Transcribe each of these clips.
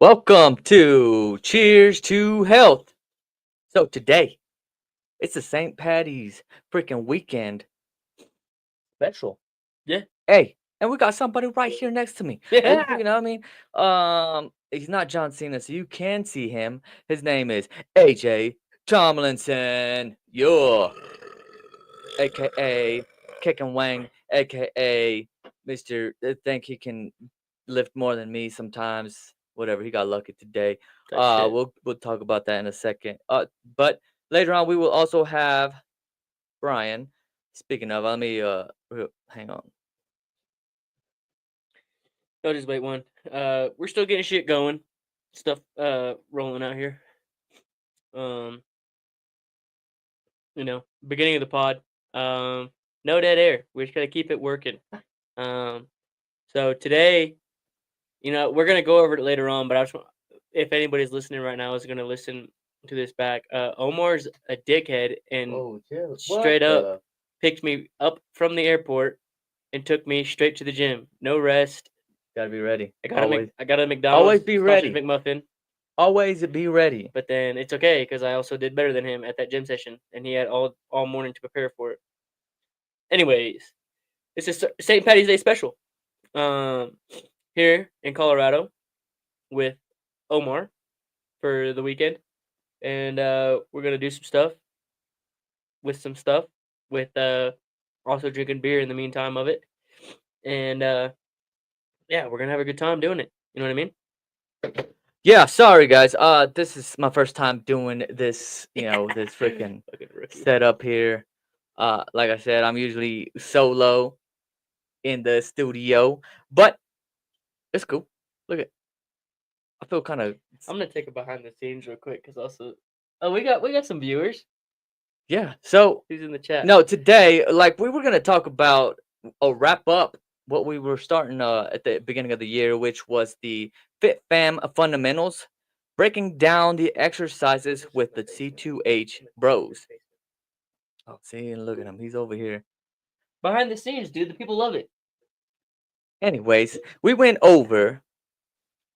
Welcome to Cheers to Health. So today, it's the St. Patty's freaking weekend special. Yeah. Hey, and we got somebody right here next to me. Yeah. You know what I mean? He's not John Cena, so you can see him. His name is AJ Tomlinson. Yeah, aka Kick and Wang, aka Mr. Think he can lift more than me sometimes. Whatever, he got lucky today. Type shit. We'll talk about that in a second. But later on we will also have Brian. Speaking of, let me hang on. I'll just wait one. We're still getting shit going. Stuff rolling out here. Um, beginning of the pod. No dead air. We just gotta keep it working. Um, so today, we're gonna go over it later on, but if anybody's listening right now is gonna listen to this back, Omar's a dickhead and Oh, chill. straight up picked me up from the airport and took me straight to the gym. No rest. Gotta be ready. I got Always, a McDonald's always be sausage ready. McMuffin, Always be ready. but then it's okay because I also did better than him at that gym session, and he had all morning to prepare for it. Anyways, it's a St. Patty's Day special, um, here in Colorado with Omar for the weekend, and we're gonna do some stuff with also drinking beer in the meantime of it, and yeah, we're gonna have a good time doing it. You know what I mean? Yeah, sorry guys. This is my first time doing this, this freaking Fucking rookie. setup here. Like I said, I'm usually solo in the studio, but it's cool. Look at, I feel kind of, I'm gonna take a behind the scenes real quick because also, oh, we got some viewers. yeah. So Who's in the chat? no, today, like we were gonna talk about or wrap up what we were starting at the beginning of the year, which was the FitFam fundamentals, breaking down the exercises with the C2H bros. Oh, see, and look at him. He's over here. Behind the scenes, dude. The people love it. Anyways, we went over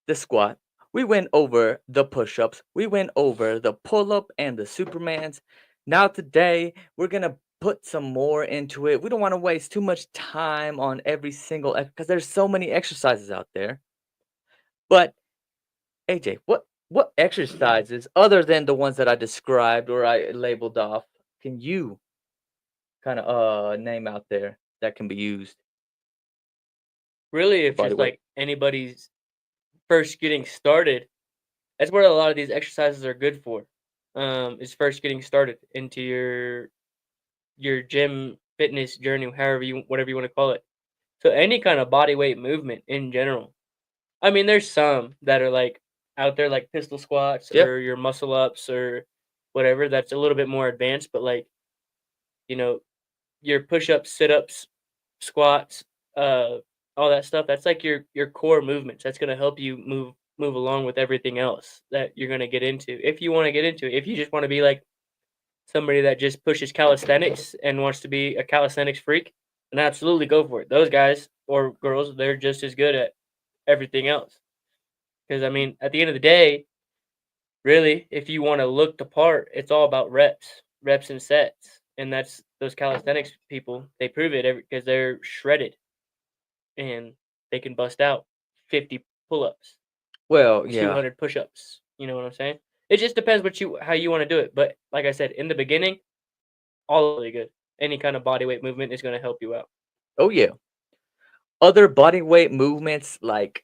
the squat. We went over the push-ups. We went over the pull-up and the Supermans. Now today, we're going to put some more into it. We don't want to waste too much time on every single because there's so many exercises out there. But AJ, what exercises other than the ones that I described or I labeled off can you kind of name out there that can be used Really, for if body just weight? like anybody's first getting started, that's what a lot of these exercises are good for. Is first getting started into your gym fitness journey, whatever you want to call it. So any kind of body weight movement in general. I mean, there's some that are like out there, like pistol squats Yep. or your muscle ups or whatever. That's a little bit more advanced, but like you know, your push ups, sit ups, squats, uh, all that stuff. That's like your core movements. That's gonna help you move along with everything else that you're gonna get into. If you want to get into it, if you just want to be like somebody that just pushes calisthenics and wants to be a calisthenics freak, then absolutely go for it. Those guys or girls, they're just as good at everything else. Because I mean, at the end of the day, really, if you want to look the part, it's all about reps and sets, and that's those calisthenics people. They prove it because they're shredded and they can bust out 50 pull-ups, Well, yeah. 200 push-ups. You know what I'm saying? It just depends how you want to do it. But like I said in the beginning, all really good. Any kind of body weight movement is going to help you out. Oh yeah. Other body weight movements like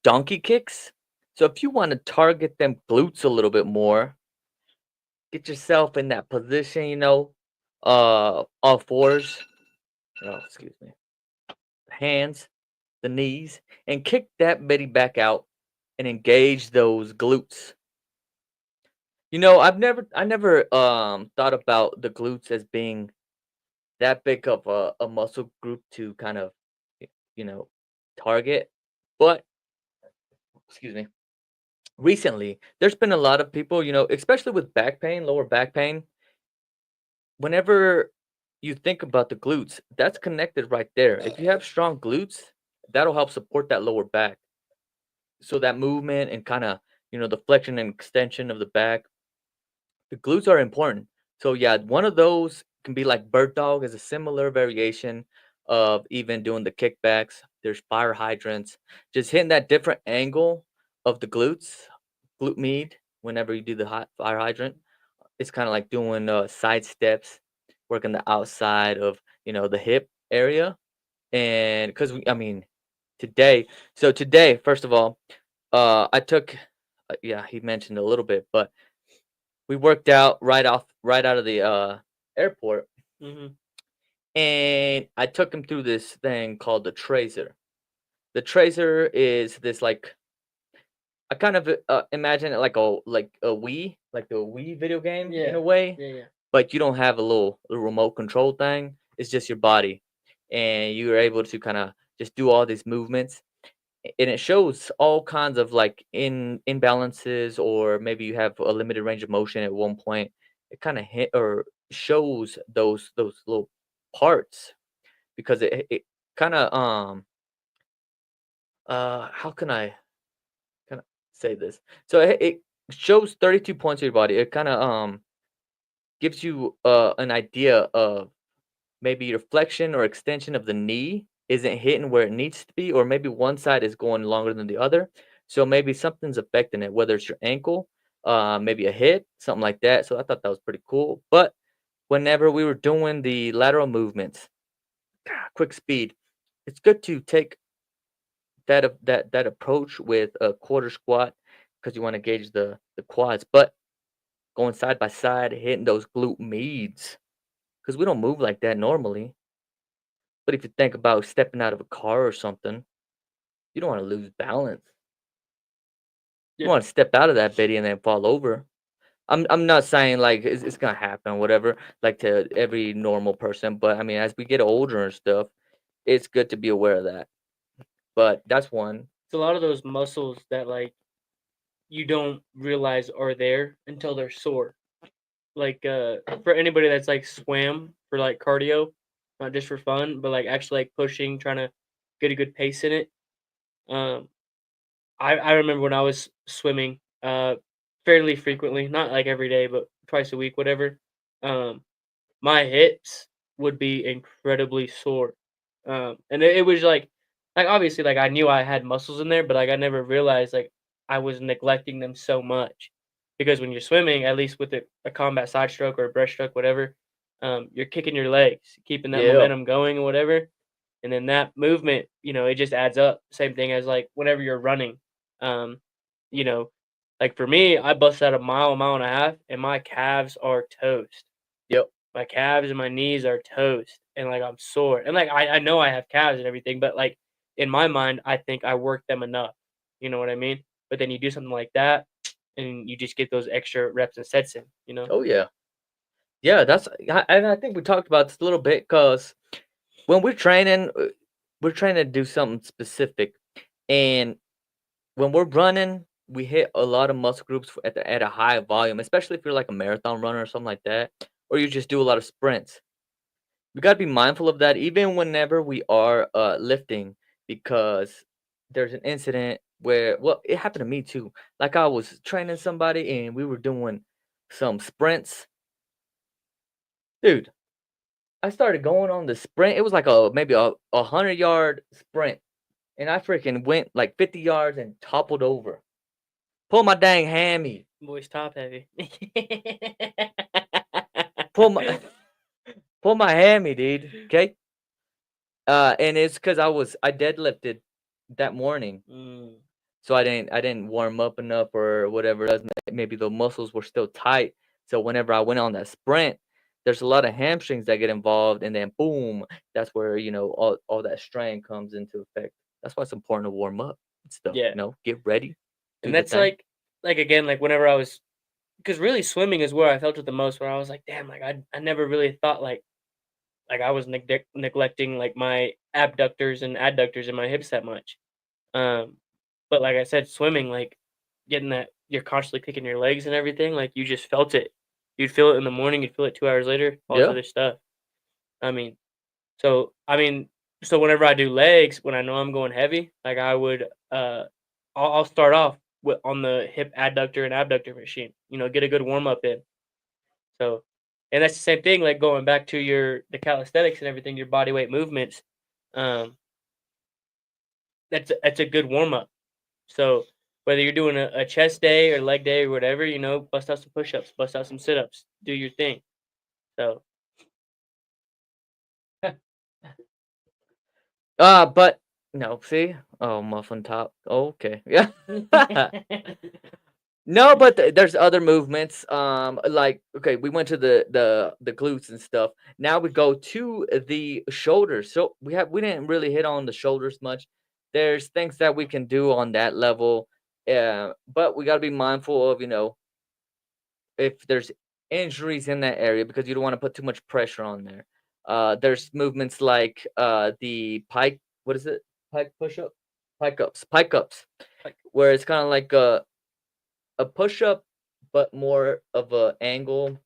donkey kicks. So if you want to target them glutes a little bit more, get yourself in that position, all fours. Oh, excuse me. Hands, the knees, and kick that bitty back out and engage those glutes. I never thought about the glutes as being that big of a muscle group to kind of, y- you know, target. But excuse me, recently there's been a lot of people, especially with back pain, lower back pain. Whenever you think about the glutes, that's connected right there. If you have strong glutes, that'll help support that lower back. So that movement and kind of the flexion and extension of the back. The glutes are important. So yeah, one of those can be like bird dog is a similar variation of even doing the kickbacks. There's fire hydrants, just hitting that different angle of the glutes, glute med. Whenever you do the fire hydrant, it's kind of like doing side steps, working the outside of the hip area, and because I mean today. So today, first of all, I took. Yeah, he mentioned a little bit, but we worked out right out of the airport, Mhm. and I took him through this thing called the tracer. The tracer is this like I kind of imagine it like a Wii, like the Wii video game in a Yeah. way, Yeah, yeah. but you don't have a little remote control thing. It's just your body, and you are able to kind of just do all these movements, and it shows all kinds of like imbalances, or maybe you have a limited range of motion at one point. It kind of hit or shows those little parts because it kind of how can I kind of say this? So it shows 32 points of your body. It kind of gives you an idea of maybe your flexion or extension of the knee isn't hitting where it needs to be, or maybe one side is going longer than the other. So maybe something's affecting it, whether it's your ankle, maybe a hip, something like that. So I thought that was pretty cool. But whenever we were doing the lateral movements, quick speed, it's good to take that approach with a quarter squat because you want to gauge the quads, but going side by side, hitting those glute meds because we don't move like that normally. But if you think about stepping out of a car or something, you don't wanna lose balance. You Yeah. wanna step out of that bitty and then fall over. I'm not saying, like, it's gonna happen, whatever, like, to every normal person, but, I mean, as we get older and stuff, it's good to be aware of that. But that's one. It's a lot of those muscles that, like, you don't realize are there until they're sore. Like, for anybody that's, like, swam for, like, cardio, not just for fun, but, like, actually, like, pushing, trying to get a good pace in it. Um, I remember when I was swimming, fairly frequently, not, like, every day, but twice a week, whatever, um, my hips would be incredibly sore. And it was like, obviously, like, I knew I had muscles in there, but, like, I never realized, like, I was neglecting them so much. Because when you're swimming, at least with a combat side stroke or a breaststroke, whatever, you're kicking your legs, keeping that Yeah. momentum going or whatever, and then that movement, it just adds up. Same thing as, like, whenever you're running, um, you know, like, for me, I bust out a mile and a half, and my calves are toast. Yep. My calves and my knees are toast, and, like, I'm sore, and, like, I know I have calves and everything, but, like, in my mind, I think I work them enough, you know what I mean? But then you do something like that, and you just get those extra reps and sets in, you know? Oh, yeah. Yeah, and I think we talked about this a little bit because when we're training to do something specific, and when we're running, we hit a lot of muscle groups at a high volume, especially if you're like a marathon runner or something like that, or you just do a lot of sprints. We gotta be mindful of that even whenever we are lifting, because there's an incident where, well, it happened to me too. Like I was training somebody and we were doing some sprints. Dude, I started going on the sprint. It was like maybe a 100-yard sprint, and I freaking went like 50 yards and toppled over. Pull my dang hammy. Boys top heavy. Pull my pull my hammy, dude. Okay. And it's because I deadlifted that morning, Mm, so I didn't warm up enough or whatever it was. Maybe the muscles were still tight. So whenever I went on that sprint, there's a lot of hamstrings that get involved, and then boom, that's where all that strain comes into effect. That's why it's important to warm up and stuff. yeah, Get ready, do and the that's thing. like, again, like, whenever I was, because really swimming is where I felt it the most, where I was like, "Damn," like, I never really thought, like, I was neglecting, like, my abductors and adductors in my hips that much. Um, but like I said, swimming, like, getting that you're constantly kicking your legs and everything, like, you just felt it. You'd feel it in the morning, you'd feel it 2 hours later, all this Yeah. other stuff. I mean I mean, so whenever I do legs, when I know I'm going heavy, like, I would, I'll start off on the hip adductor and abductor machine. Get a good warm up in. So, and that's the same thing. Like going back to the calisthenics and everything, your body weight movements. Um, that's a good warm up. So whether you're doing a chest day or leg day or whatever, bust out some push ups, bust out some sit ups, do your thing. So But no, see? Oh, muffin top. Okay. Yeah. No, but there's other movements. Like okay, we went to the glutes and stuff. Now we go to the shoulders. So we didn't really hit on the shoulders much. There's things that we can do on that level. But we got to be mindful of, if there's injuries in that area because you don't want to put too much pressure on there. There's movements like the pike. What is it? Pike push up, pike ups, like where it's kind of like a push up, but more of a angle.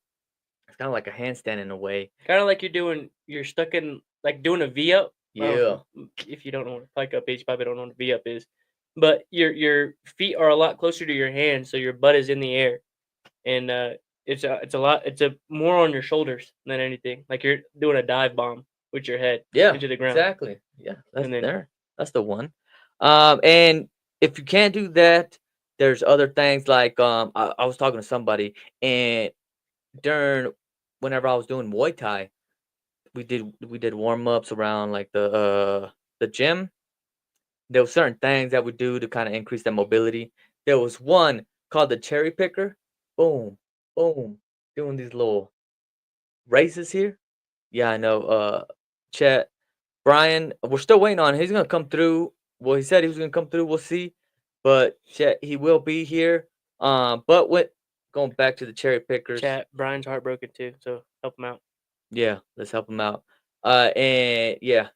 It's kind of like a handstand in a way. kind of like you're stuck in like doing a V up. Yeah, If you don't know what a pike up is, you probably don't know what a V up is. But your feet are a lot closer to your hands, so your butt is in the air, and it's a more on your shoulders than anything. Like you're doing a dive bomb with your head yeah, into the ground, exactly. Yeah, that's and then there. That's the one. And if you can't do that, there's other things like I was talking to somebody and during whenever I was doing Muay Thai, we did warm ups around like the gym. There were certain things that we do to kind of increase that mobility. There was one called the cherry picker. Boom, boom, doing these little races here. Yeah, I know. Chet, Brian, we're still waiting on. He's gonna come through. Well, he said he was gonna come through. We'll see, but Chet, he will be here. But what going back to the cherry pickers? chat. Brian's heartbroken too, so help him out. Yeah, let's help him out. And yeah,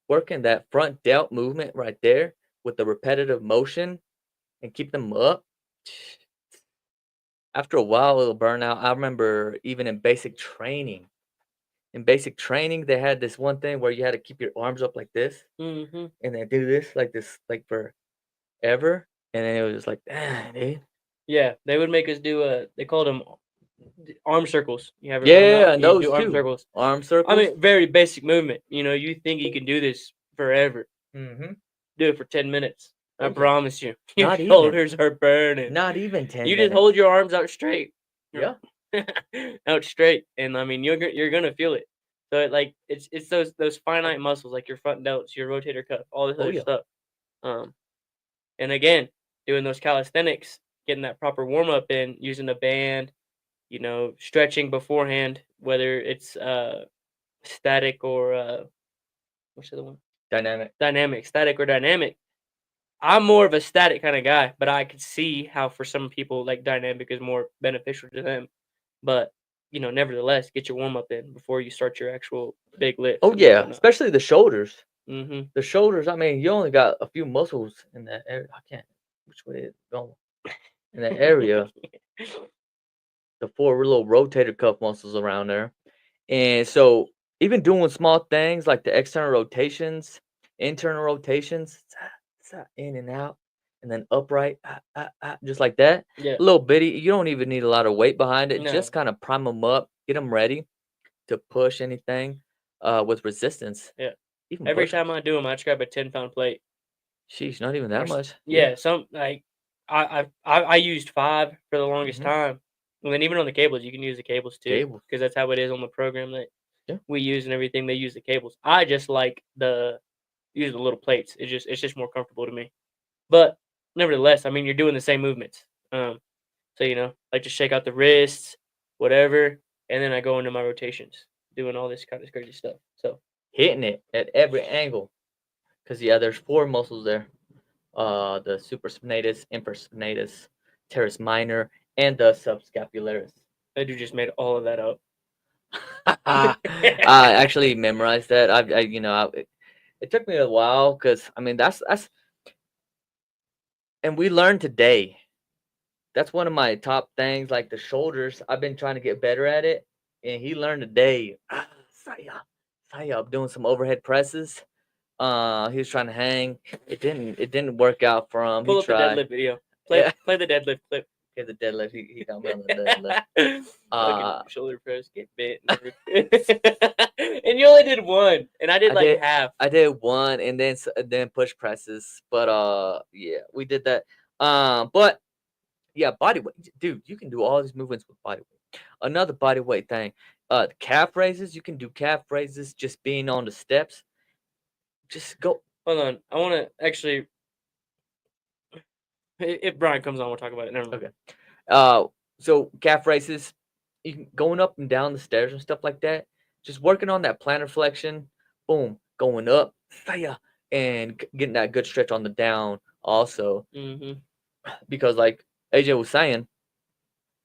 working that front delt movement right there with the repetitive motion and keep them up. After a while, it'll burn out. I remember even in basic training. In basic training, they had this one thing where you had to keep your arms up like this Hmm. and then do this, like forever. And then it was just like, damn, dude. Yeah, they would make us do they called them arm circles. You have your arm Yeah, out and and you those do arm too. circles. Arm I circles. mean, very basic movement. You think you can do this forever. Mm-hmm. Do it for 10 minutes. I Oh, yeah. promise you. Your Not even. shoulders are burning. Not even 10 You just minutes. hold your arms out straight. Yeah. Out straight. And I mean, you're going to feel it. So it's those finite muscles like your front delts, your rotator cuff, all this Oh, other yeah. stuff. Um and again, doing those calisthenics, getting that proper warm up in, using a band, stretching beforehand, whether it's static or what's the other one? Dynamic. Dynamic, static or dynamic. I'm more of a static kind of guy, but I could see how for some people like dynamic is more beneficial to them. But nevertheless, get your warm up in before you start your actual big lifts Oh, and yeah. whatnot. Especially the shoulders. Hmm. The shoulders, I mean, you only got a few muscles in that area. I can't. Which way is it going? In that area, the four little rotator cuff muscles around there. And so, even doing small things like the external rotations, internal rotations, in and out, and then upright, just like that. Yeah. A little bitty. You don't even need a lot of weight behind it. No. Just kind of prime them up, get them ready to push anything with resistance. Yeah. Even Every push time ups. I do them, I just grab a 10-pound plate. Sheesh, not even Or that much. Yeah. yeah, some like I used 5 for the longest Hmm. time, and then even on the cables, you can use the cables too, Cables. because that's how it is on the program that Yeah. we use and everything. They use the cables. I just like the use the little plates. It's just more comfortable to me. But nevertheless, I mean, you're doing the same movements. So like just shake out the wrists, whatever, and then I go into my rotations, doing all this kind of crazy stuff. So Hitting it at every angle. Because yeah, there's four muscles there. The supraspinatus, infraspinatus, teres minor, and the subscapularis. I do just made all of that up. I actually memorized that. It took me a while because I mean that's and we learned today. That's one of my top things, like the shoulders. I've been trying to get better at it, and he learned today. Saya, doing some overhead presses. He was trying to hang. It didn't work out for him. He Pull up the tried. deadlift video. Yeah. Play the deadlift clip. Okay, the deadlift. He got me on the deadlift. Fucking Uh, shoulder press, get bent, and everything. And you only did one, and I did I like did half. I did one and then push presses, but yeah, we did that. But yeah, body weight, dude. You can do all these movements with body weight. Another body weight thing, the calf raises. You can do calf raises just being on the steps. Just go. Hold on, I want to actually. If Brian comes on, we'll talk about it. Never mind. Okay. Uh, so calf raises, you can, going up and down the stairs and stuff like that. Just working on that plantar flexion. Boom, going up, fire, and getting that good stretch on the down also. Mm-hmm. Because like AJ was saying,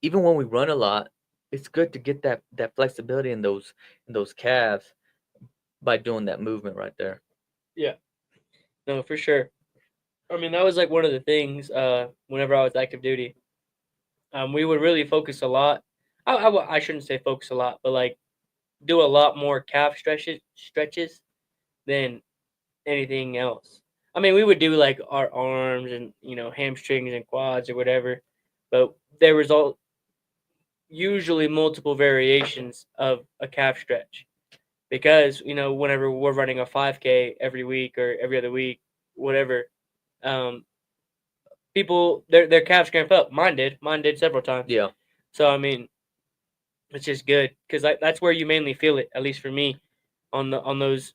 even when we run a lot, it's good to get that flexibility in those calves by doing that movement right there. Yeah. No, for sure. I mean, that was like one of the things. Whenever I was active duty, we would really focus a lot. I shouldn't say focus a lot, but like do a lot more calf stretches than anything else. I mean, we would do like our arms and hamstrings and quads or whatever, but there was all usually multiple variations of a calf stretch because whenever we're running a 5K every week or every other week, whatever, um, people their calves cramp up. Mine did several times. Yeah. So I mean, it's just good because that's where you mainly feel it. At least for me, on those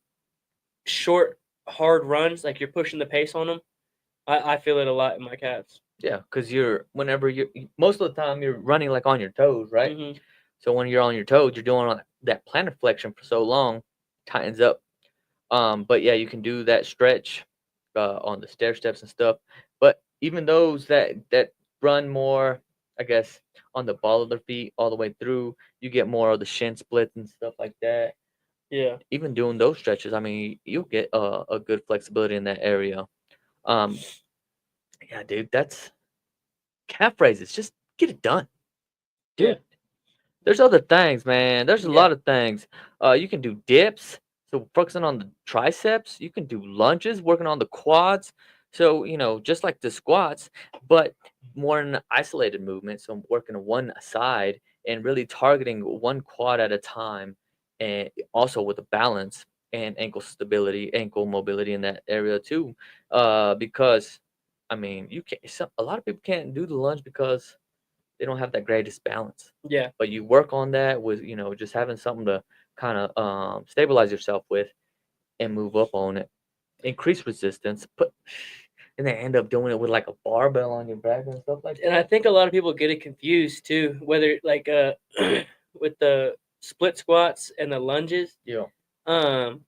short, hard runs, like you're pushing the pace on them. I feel it a lot in my calves. Yeah, because whenever you're most of the time you're running like on your toes, right? Mm-hmm. So when you're on your toes, you're doing all that plantar flexion for so long, tightens up. But yeah, you can do that stretch on the stair steps and stuff. But even those that run more, I guess, on the ball of their feet all the way through, you get more of the shin splits and stuff like that. Yeah. Even doing those stretches, I mean, you'll get a good flexibility in that area. Um, yeah, dude, that's calf raises. Just get it done, Yeah. dude. There's other things, man. There's a Yeah. lot of things. You can do dips. So focusing on the triceps, you can do lunges, working on the quads. So just like the squats, but more in an isolated movement. So I'm working on one side and really targeting one quad at a time, and also with a balance and ankle stability, ankle mobility in that area too. Because I mean, you can't. A lot of people can't do the lunge because they don't have that greatest balance. Yeah. But you work on that with just having something to kind of stabilize yourself with and move up on it. Increase resistance, and they end up doing it with like a barbell on your back and stuff like And I that. think a lot of people get it confused too, whether like with the split squats and the lunges. Yeah. Um,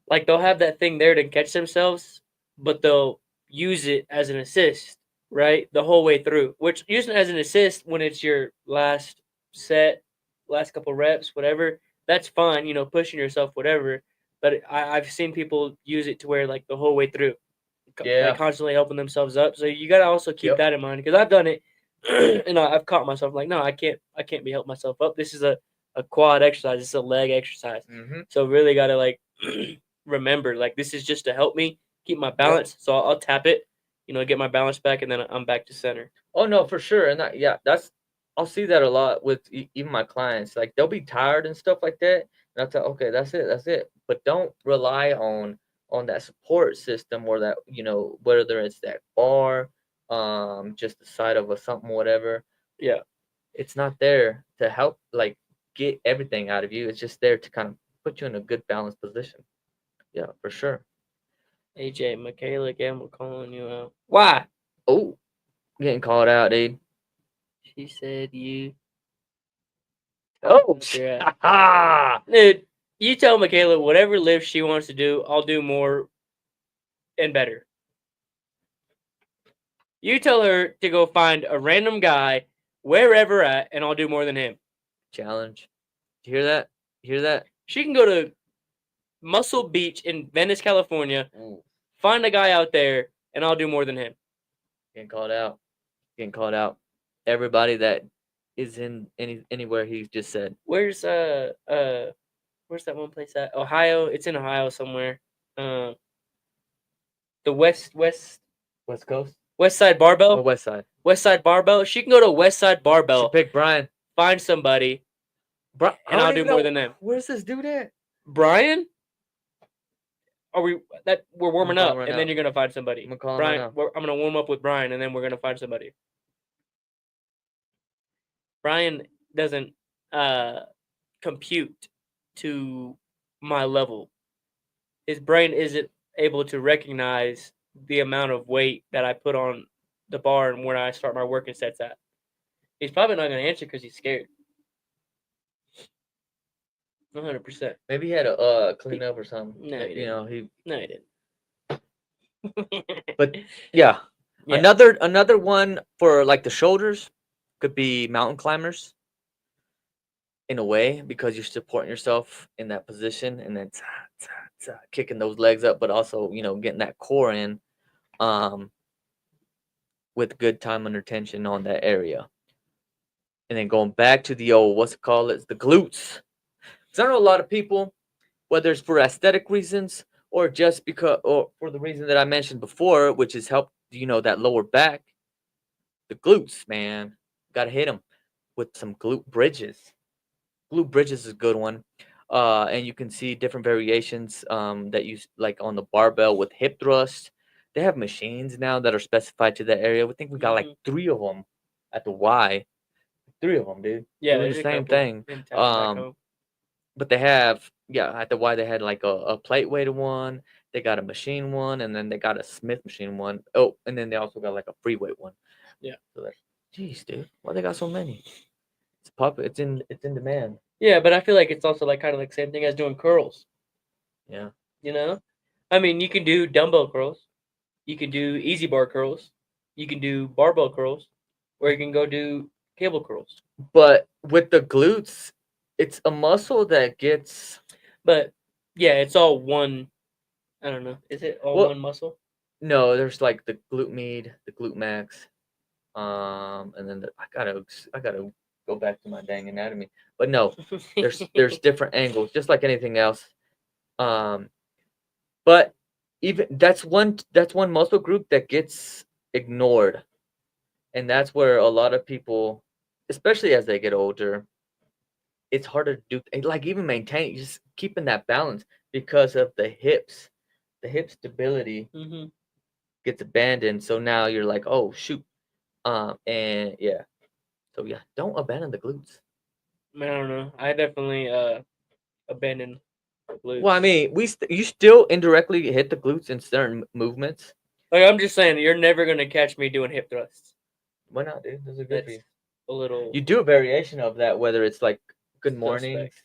like they'll have that thing there to catch themselves, but they'll use it as an assist, right? The whole way through. Which using it as an assist when it's your last set, last couple reps, whatever, that's fine, pushing yourself, whatever. But I've seen people use it to where like the whole way through, like Yeah. constantly helping themselves up. So you got to also keep Yep. that in mind because I've done it, and I've caught myself like, no, I can't be helping myself up. This is a quad exercise. It's a leg exercise. Mm-hmm. So really got to like remember, like this is just to help me keep my balance. So I'll tap it, get my balance back, and then I'm back to center. Oh no, for sure, and that's I'll see that a lot with even my clients. Like they'll be tired and stuff like that, and I'll tell, okay, that's it. But don't rely on that support system or that whether it's that bar, just the side of a something, whatever. Yeah, It's not there to help like get everything out of you. It's just there to kind of put you in a good balanced position. Yeah, for sure. AJ, Michaela Gamble calling you out. Why? Oh, getting called out, dude. She said you. Oh, Dude, you tell Michaela whatever lift she wants to do, I'll do more and better. You tell her to go find a random guy wherever at, and I'll do more than him. challenge. You hear that? You hear that? She can go to Muscle Beach in Venice, California, Ooh, find a guy out there, and I'll do more than him. getting called out. Getting called out. Everybody that is in anywhere he just said. Where's where's that one place at? Ohio. It's in Ohio somewhere. The west West Coast. West Side Or Barbell. West Side. West Side Barbell. She can go to West Side Should Barbell. pick Brian. Find somebody, I and don't I'll do even more know. than them. Where's this dude at? Brian. Are we that we're I'm warming calling up, right and now. then you're gonna find somebody. I'm gonna call him right Brian, now. I'm gonna warm up with Brian, and then we're gonna find somebody. Brian doesn't compute to my level. His brain isn't able to recognize the amount of weight that I put on the bar and where I start my working sets at. He's probably not gonna answer because he's scared. 100%. Maybe he had a clean up or something. No, he didn't. He. No, he didn't. But yeah. Yeah. Another one for like the shoulders could be mountain climbers. In a way, because you're supporting yourself in that position and then kicking those legs up, but also getting that core in, um, with good time under tension on that area, and then going back to the old what's it called? It's the glutes. Because I know a lot of people, whether it's for aesthetic reasons or just because, or for the reason that I mentioned before, which is help that lower back, the glutes, man, gotta hit them with some glute bridges. Glute bridges is a good one. And you can see different variations that you like on the barbell with hip thrust. They have machines now that are specified to that area. We think we got like 3 of them at the Y. 3 of them, dude. Yeah, Doing the there's a same couple thing. in town back Um, home. but they have, yeah, at the Y they had like a plate weighted one. They got a machine one, and then they got a Smith machine one. Oh, and then they also got like a free weight one. Yeah. So like, geez, dude, why they got so many? It's in demand. Yeah, but I feel like it's also like kind of like same thing as doing curls. Yeah. You know, I mean, you can do dumbbell curls, you can do easy bar curls, you can do barbell curls, or you can go do cable curls. But with the glutes, it's a muscle that gets But yeah, it's all one. I don't know. Is it all well. one muscle? No, there's like the glute med, the glute max, and then I gotta go back to my dang anatomy. But no, there's different angles, just like anything else. Um, but even that's one muscle group that gets ignored, and that's where a lot of people, especially as they get older, it's harder to do like even maintain just keeping that balance because of the hips. The hip stability Mhm. gets abandoned. So now you're like, oh shoot. And yeah. So yeah, don't abandon the glutes. I mean, I don't know. I definitely abandoned Well, I glutes. mean, you still indirectly hit the glutes in certain movements. Like I'm just saying, you're never gonna catch me doing hip thrusts. Why not, dude? Those are good for That's you. a little You do a variation of that, whether it's like good mornings, suspect.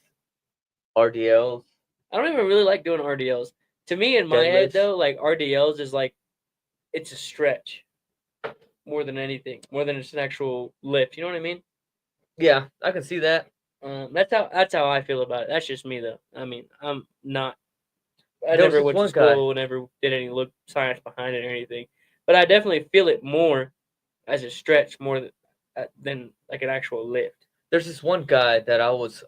RDLs, I don't even really like doing RDLs. To me, in my head deadlifts. though, like RDLs is like it's a stretch more than anything, more than it's an actual lift. You know what I mean? Yeah, I can see that. That's how I feel about it. That's just me though. I mean, I'm not. I There was never this went to one guy. school, never did any look science behind it or anything, but I definitely feel it more as a stretch more than like an actual lift. There's this one guy that I was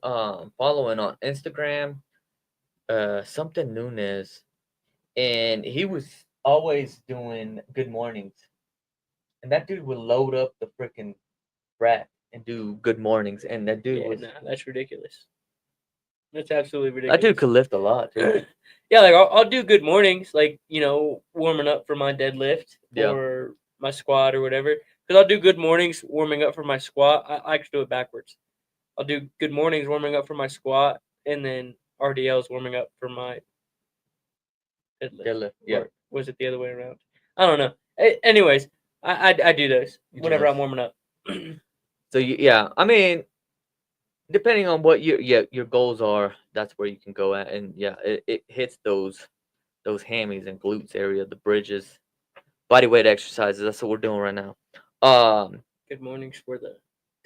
following on Instagram, something Nunez, and he was always doing good mornings. And that dude would load up the freaking rack and do good mornings. And that dude Yeah, was nah, that's ridiculous. That's absolutely that dude ridiculous. could lift a lot too. Yeah, like I'll do good mornings, like warming up for my deadlift Yeah. or my squat or whatever. Because I'll do good mornings warming up for my squat. I like to do it backwards. I'll do good mornings warming up for my squat, and then RDLs warming up for my deadlift. Deadlift. Yeah. Or was it the other way around? I don't know. Anyways, I do those You do whenever I'm those. warming up. So yeah, I mean, depending on what your goals are, that's where you can go at. And yeah, it hits those hammies and glutes area, the bridges, body weight exercises. That's what we're doing right now. Um, Good mornings for the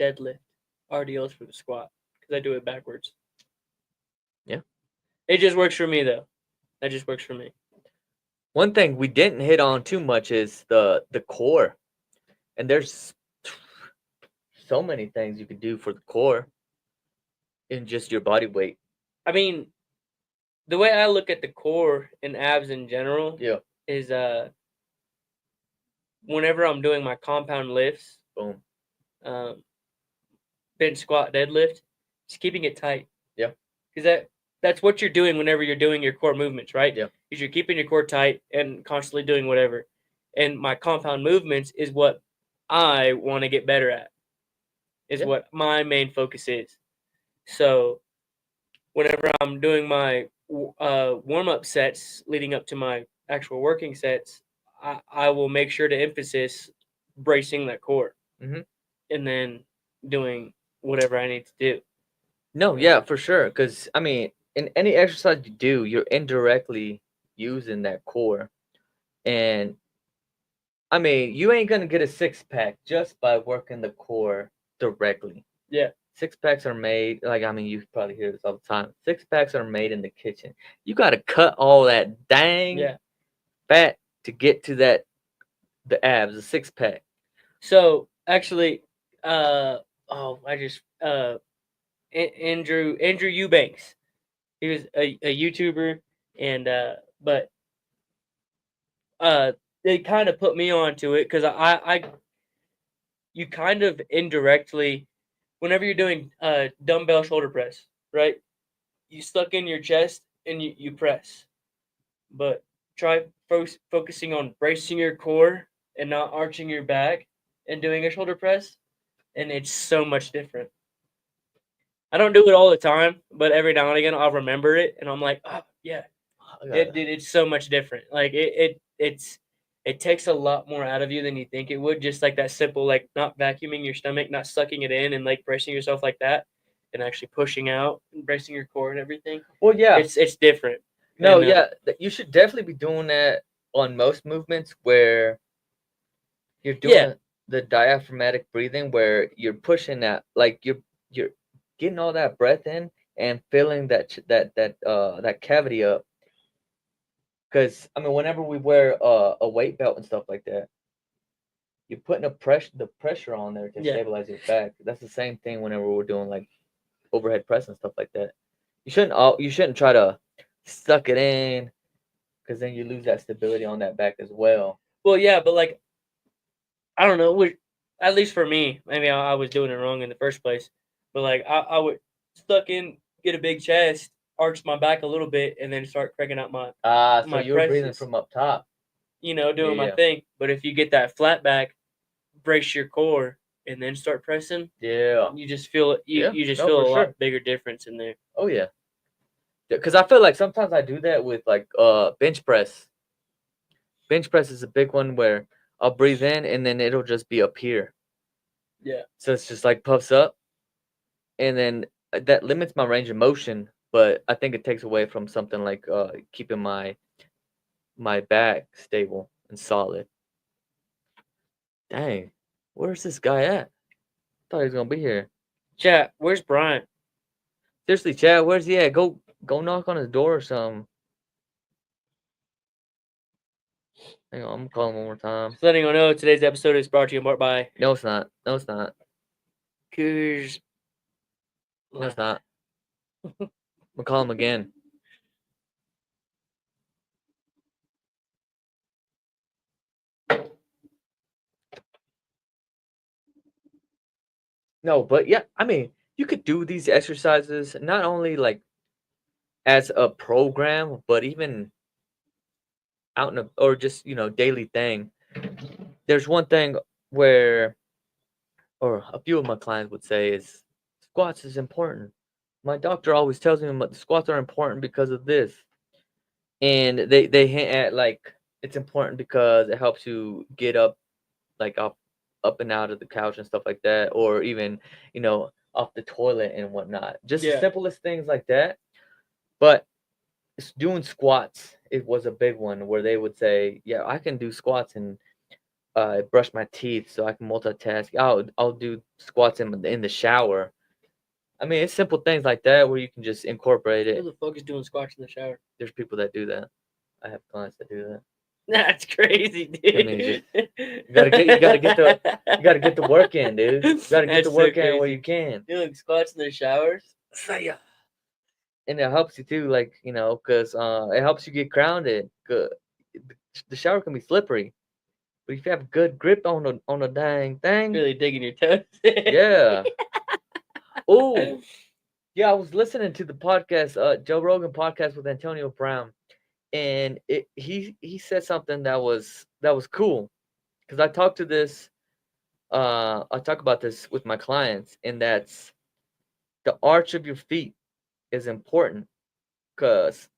deadlift, RDLs for the squat, because I do it backwards. yeah. It just works for me though. That just works for me. One thing we didn't hit on too much is the core, and there's so many things you could do for the core in just your body weight. I mean, the way I look at the core and abs in general Yeah. is whenever I'm doing my compound lifts, Boom. um, bench, squat, deadlift, just keeping it tight. Yeah. Because that's what you're doing whenever you're doing your core movements, right? Yeah. Because you're keeping your core tight and constantly doing whatever. And my compound movements is what I want to get better at. Is Yeah. what my main focus is. So whenever I'm doing my warm up sets leading up to my actual working sets, I will make sure to emphasis bracing that core, Mhm. and then doing whatever I need to do. No, yeah, for sure. Because I mean, in any exercise you do, you're indirectly using that core, and I mean, you ain't gonna get a six pack just by working the core directly. Yeah. Six packs are made, like, I mean, you probably hear this all the time. Six packs are made in the kitchen. You got to cut all that dang fat to get to the abs, the six pack. So actually, I just Andrew Eubanks. He was a YouTuber, and but they kind of put me onto it because I you kind of indirectly, whenever you're doing dumbbell shoulder press, right? You suck in your chest and you press, but try focusing on bracing your core and not arching your back and doing a shoulder press, and it's so much different. I don't do it all the time, but every now and again I'll remember it, and I'm like, oh yeah, it's so much different. Like it takes a lot more out of you than you think it would. Just like that simple, like not vacuuming your stomach, not sucking it in, and like bracing yourself like that, and actually pushing out and bracing your core and everything. Well, yeah. It's different. No, And, yeah, you should definitely be doing that on most movements where you're doing the diaphragmatic breathing, where you're pushing that, like you're getting all that breath in and filling that cavity up. Because I mean, whenever we wear a weight belt and stuff like that, you're putting the pressure on there to stabilize your back. That's the same thing whenever we're doing like overhead press and stuff like that. You shouldn't try to suck it in, because then you lose that stability on that back as well. Well, yeah, but like I don't know, at least for me, maybe I was doing it wrong in the first place. But like I would suck in, get a big chest, arch my back a little bit, and then start cranking out my So you're breathing from up top. Doing my thing. But if you get that flat back, brace your core, and then start pressing, you just feel it. You just feel a lot bigger difference in there. Oh yeah, because I feel like sometimes I do that with like bench press. Bench press is a big one where I'll breathe in and then it'll just be up here. Yeah. So it's just like puffs up, and then that limits my range of motion. But I think it takes away from something like keeping my back stable and solid. Dang, where's this guy at? Thought he was gonna be here. Chat, where's Brian? Seriously, Chad, where's he at? Go knock on his door or something. Hang on, I'm gonna call him one more time. Just letting you know, today's episode is brought to you by. No, it's not. No, it's not. Cause. No, it's not. I'm gonna call him again. No, but yeah, I mean, you could do these exercises not only like as a program, but even out in or just daily thing. There's one thing where, or a few of my clients would say, is squats is important. My doctor always tells me the squats are important because of this, and they hint at like it's important because it helps you get up, like up and out of the couch and stuff like that, or even off the toilet and whatnot. Just the simplest things like that. But doing squats, it was a big one where they would say, "Yeah, I can do squats and brush my teeth, so I can multitask. I'll do squats in the shower." I mean, it's simple things like that where you can just incorporate it. Who the fuck is doing squats in the shower? There's people that do that. I have clients that do that. That's crazy, dude. I mean, you gotta get the work in, dude. You gotta get the work in where you can. Doing squats in the showers. And it helps you too, like because it helps you get grounded. The shower can be slippery. But if you have good grip on the dang thing, Really digging your toes. yeah. Oh, yeah. I was listening to the podcast, Joe Rogan podcast with Antonio Brown, and he said something that was cool because I talk about this with my clients, and that's the arch of your feet is important because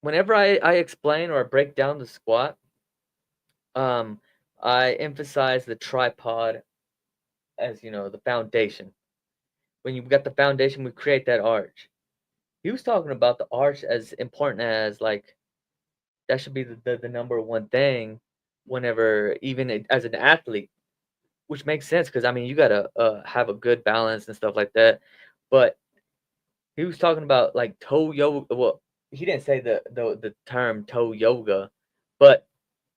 whenever I explain or I break down the squat, um, I emphasize the tripod as the foundation. When you've got the foundation, we create that arch. He was talking about the arch as important as like that should be the number one thing whenever even as an athlete, which makes sense because I mean you gotta have a good balance and stuff like that. But he was talking about like toe yoga. Well, he didn't say the term toe yoga, but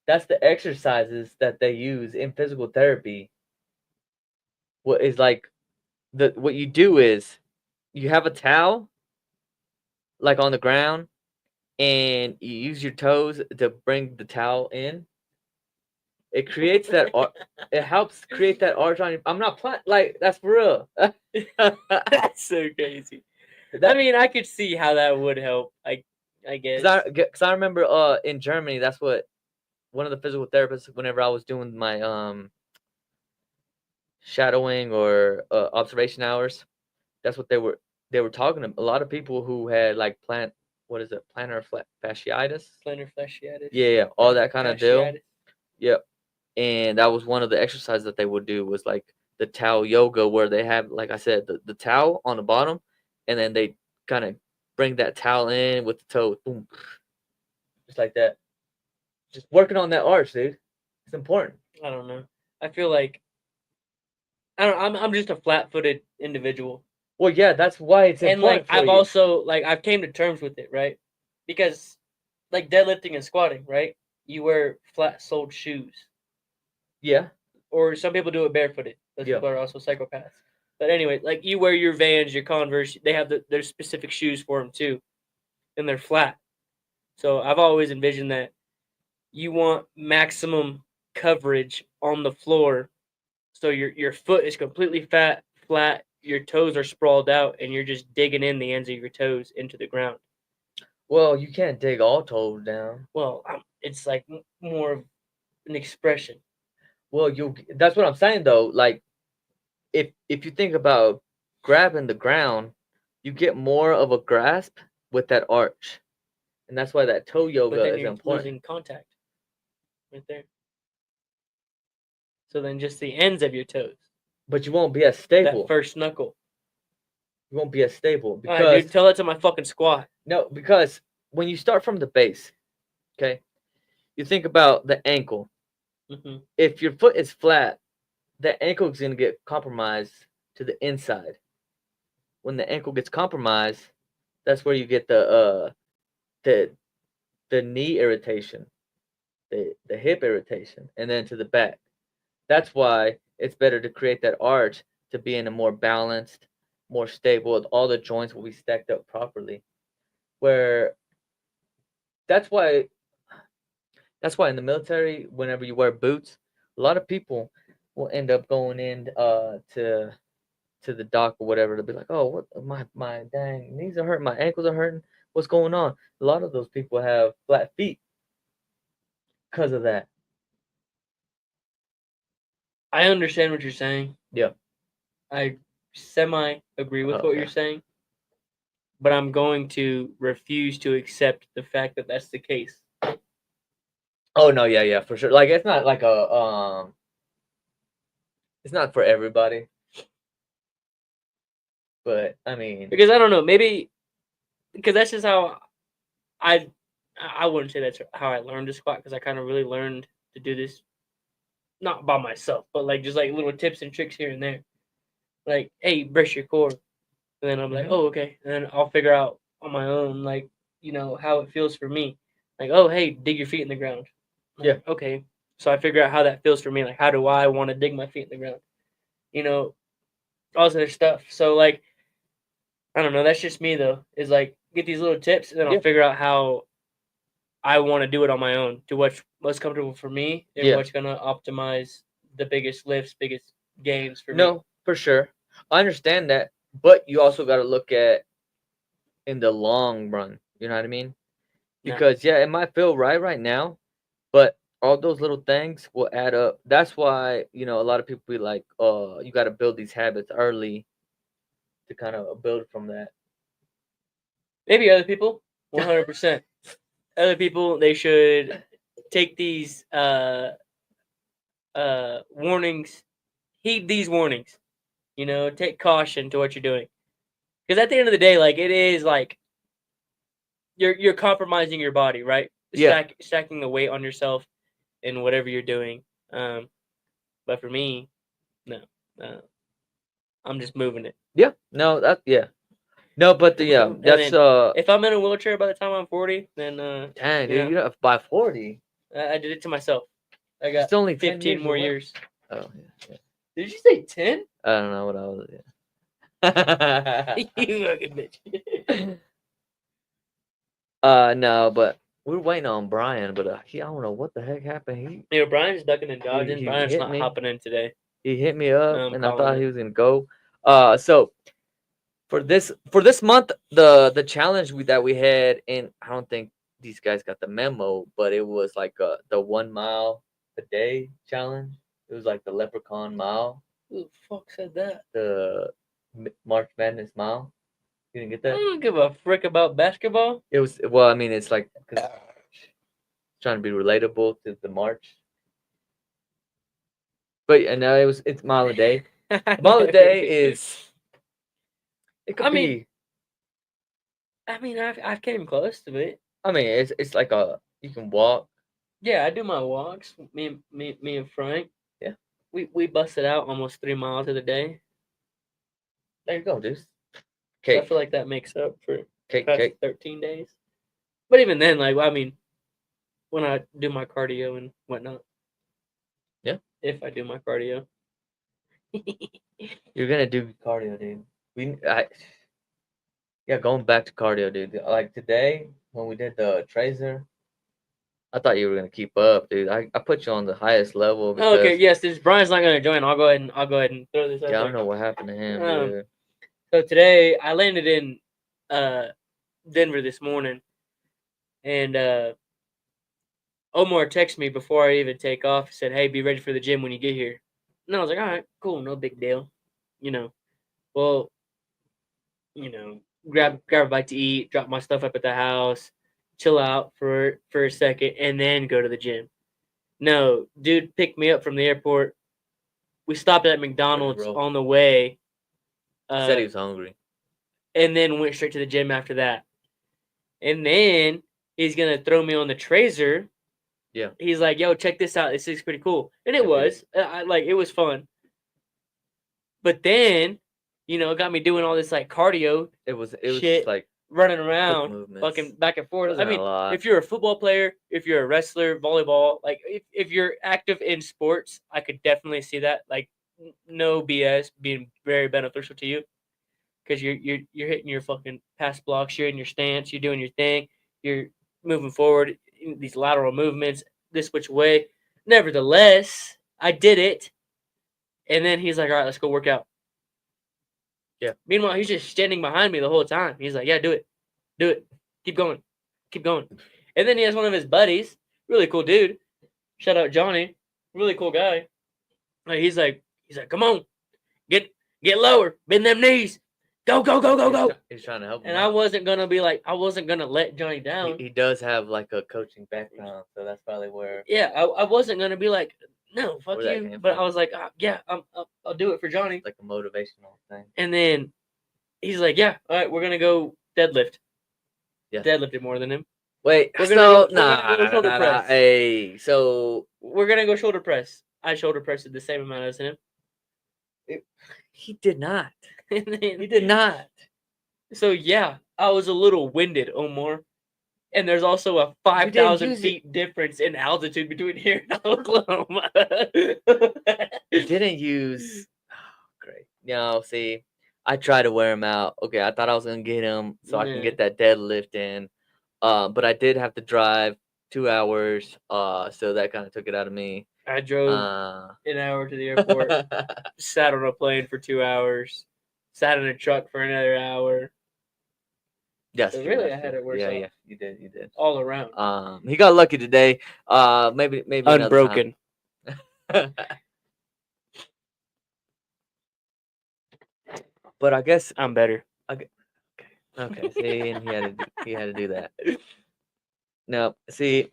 that's the exercises that they use in physical therapy. What is like what you do is you have a towel like on the ground and you use your toes to bring the towel in. It creates that it helps create that arch on your. I'm not playing like that's for real. That's so crazy. I That mean, I could see how that would help. I guess. because I remember in Germany that's what one of the physical therapists whenever I was doing my shadowing or observation hours, that's what they were talking to a lot of people who had like what is it, plantar fasciitis. Plantar fasciitis. Yeah, all that kind of deal. Fasciitis. Yep. And that was one of the exercises that they would do was like the towel yoga where they have, like I said, the towel on the bottom, and then they kind of bring that towel in with the toe, boom, just like that. Just working on that arch, dude. It's important. I don't know. I feel like I don't. I'm just a flat-footed individual, Well, yeah, that's why it's and like important for I've you. also like I've came to terms with it, right? Because like deadlifting and squatting, right? You wear flat-soled shoes, Yeah, or some people do it barefooted. Those yeah. people are also psychopaths. But anyway, like you wear your Vans, your Converse. They have their specific shoes for them too, and they're flat. So I've always envisioned that you want maximum coverage on the floor, so your foot is completely flat. Your toes are sprawled out, and you're just digging in the ends of your toes into the ground. Well, you can't dig all toes down. Well, it's like more of an expression. Well, you. That's what I'm saying though. Like, if you think about grabbing the ground, you get more of a grasp with that arch, and that's why that toe But yoga then is you're important. losing contact right there. So then just the ends of your toes, But you won't be as that stable. first knuckle. You won't be as stable All right, dude, because tell that to my fucking squat. no, because when you start from the base, okay, you think about the ankle. Hmm. If your foot is flat, the ankle is gonna get compromised to the inside. When the ankle gets compromised, that's where you get the the knee irritation, the hip irritation, and then to the back. That's why it's better to create that arch to be in a more balanced, more stable. All the joints will be stacked up properly. Where that's why in the military, whenever you wear boots, a lot of people will end up going in to the doc or whatever to be like, oh, what my dang knees are hurting, my ankles are hurting. What's going on? A lot of those people have flat feet because of that. I understand what you're saying. Yeah. I semi agree with what Okay. you're saying, but I'm going to refuse to accept the fact that that's the case. Oh no, yeah, yeah, for sure. Like it's not like it's not for everybody, but I mean, Because I don't know, maybe because that's just how I I wouldn't say that's how I learned to squat because I kind of really learned to do this not by myself, but like just like little tips and tricks here and there. Like, hey, brush your core, and then I'm like, mhm. oh, okay, and then I'll figure out on my own, like how it feels for me. Like, oh, hey, dig your feet in the ground. Yeah. Like, okay, so I figure out how that feels for me. Like, how do I want to dig my feet in the ground? You know, all this other stuff. So like, I don't know. That's just me though. Is like get these little tips, and then I'll Yeah. figure out how I want to do it on my own. Do what's most comfortable for me and Yeah. what's gonna optimize the biggest lifts, biggest gains for me. No, for sure. I understand that, but you also got to look at in the long run. You know what I mean? No. Because yeah, it might feel right now, but all those little things will add up. That's why a lot of people be like, "Oh, you got to build these habits early to kind of build from that." Maybe other people, 100%. Other people, they should take these warnings, heed these warnings. Take caution to what you're doing, because at the end of the day, like it is like you're compromising your body, right? Yeah. Stacking the weight on yourself in whatever you're doing. But for me, no, uh, I'm just moving it. Yeah. No, yeah. No, but yeah, And that's then if I'm in a wheelchair by the time I'm 40, then dang, dude, you know, by 40. I did it to myself. I got It's only 10 15 years more away. years. Oh, yeah. Did you say 10? I don't know what I was. You fucking bitch. No, but we're waiting on Brian, but I don't know what the heck happened. Brian's ducking and dodging. he Brian's hit not me. hopping in today. He hit me up, I'm and I calling thought it. he was gonna go. So for this month, the challenge that we had, and I don't think these guys got the memo, but it was like the 1 mile a day challenge. It was like the leprechaun mile, Who the fuck said that? the March Madness mile. You didn't get I that? don't give a frick about basketball. It was well. I mean, it's like 'cause trying to be relatable to the March. But and it's mile a day. Mile a day is it could I mean- be. I've came close to it. I mean, it's like you can walk. Yeah, I do my walks. Me and Frank. Yeah. We busted out almost 3 miles of the day. There you go, dude. So I Cake, feel like that makes up for cake, past cake. 13 days. But even then, like when I do my cardio and whatnot. Yeah. If I do my cardio. You're gonna do cardio, dude. Yeah, going back to cardio, dude. Like today when we did the tracer, I thought you were gonna keep up, dude. I put you on the highest level because Okay, yes, since Brian's not gonna join, I'll go ahead and throw this out yeah, I there. don't know what happened to him, Um, dude. So today I landed in Denver this morning, and Omar texted me before I even take off. He said, "Hey, be ready for the gym when you get here." And I was like, "All right, cool, no big deal." Well, grab a bite to eat, drop my stuff up at the house, chill out for a second, and then go to the gym. No, dude picked me up from the airport. We stopped at McDonald's roll. on the way. Said he was hungry. And then went straight to the gym after that. And then he's gonna throw me on the tracer. Yeah. He's like, "Yo, check this out. This is pretty cool," and it Yeah, was. It was fun. But then, it got me doing all this like cardio It was shit, like running quick around, movements. fucking back and It forth. I wasn't mean, a lot. if you're a football player, if you're a wrestler, volleyball, like if you're active in sports, I could definitely see that. Like, no BS, being very beneficial to you. Because you're hitting your fucking pass blocks, you're in your stance, you're doing your thing, you're moving forward, these lateral movements, this which way. Nevertheless, I did it, and then he's like, "All right, let's go work out." Yeah. Meanwhile, he's just standing behind me the whole time. He's like, "Yeah, do it, keep going, keep going." And then he has one of his buddies, really cool dude. Shout out Johnny, really cool guy. He's like, "Come on, get lower, bend them knees." Go, go, go, go, go. He's trying to help him And out. I wasn't gonna let Johnny down. He does have like a coaching background, so that's probably where. Yeah, I wasn't gonna be like, no, fuck Where that you. came But from. I was like, yeah, I'll do it for Johnny. Like a motivational thing. And then he's like, yeah, all right, we're gonna go deadlift. Yeah. Deadlifted more than him. Wait, We're gonna go nah, shoulder nah, press. hey, so We're gonna go shoulder press. I shoulder pressed the same amount as him. he did not. And then, He did not. So yeah, I was a little winded, Omar. And there's also a 5,000 feet difference in altitude between here and Oklahoma. He didn't use. Oh, great. See, I tried to wear him out. Okay, I thought I was gonna get him so I can Yeah. get that deadlift in. But I did have to drive 2 hours. So that kind of took it out of me. I drove an hour to the airport, sat on a plane for 2 hours, sat in a truck for another hour. That's So true. really, That's I had true. it worse Yeah, off yeah, you did. all around. He got lucky today. Maybe another time. Unbroken. But I guess I'm better. okay. See, and he had to do that. Now, see,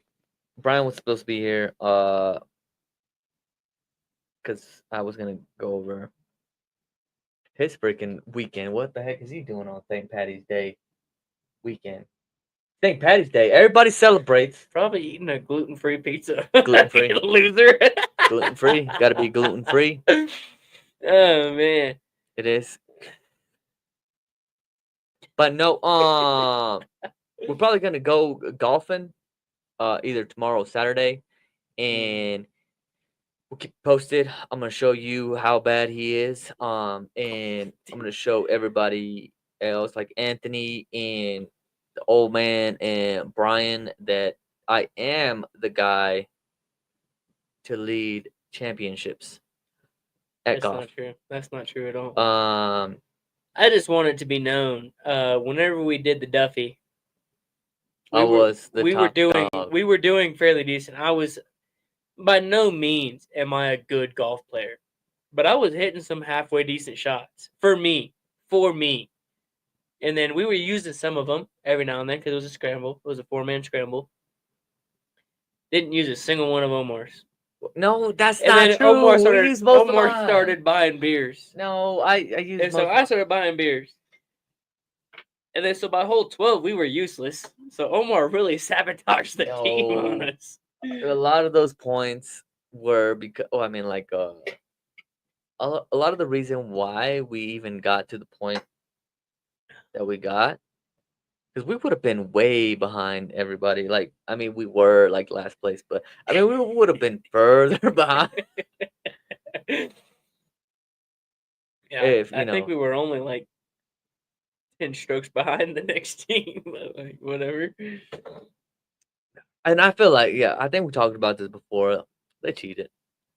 Brian was supposed to be here. Because I was gonna go over his freaking weekend. What the heck is he doing on St. Patty's Day weekend? St. Patty's Day. Everybody celebrates. Probably eating a gluten-free pizza. Gluten-free. Loser. Gluten-free. Got to be gluten-free. Oh man. It is. But no, we're probably gonna go golfing, either tomorrow or Saturday, and we'll keep posted. I'm gonna show you how bad he is, and I'm gonna show everybody else, like Anthony and the old man and Brian, that I am the guy to lead championships at That's golf. not true. That's not true at all. I just want it to be known. Whenever we did the Duffy, was the we were top doing dog. we were doing fairly decent. I was by no means am I a good golf player, but I was hitting some halfway decent shots for me. And then we were using some of them every now and then because it was a scramble. It was a 4-man scramble. Didn't use a single one of Omar's. No, that's And not then true. We used most of Omar mine. started buying beers. No, I used. And so I started buying beers. And then so by hole 12 we were useless. So Omar really sabotaged the team on us. A lot of those points were because a lot of the reason why we even got to the point that we got, because we would have been way behind everybody. Like, I mean, we were like last place, but I mean, we would have been further behind. Yeah, If I think we were only like 10 strokes behind the next team. Like, whatever. and I feel like, yeah, I think we talked about this before. They cheated.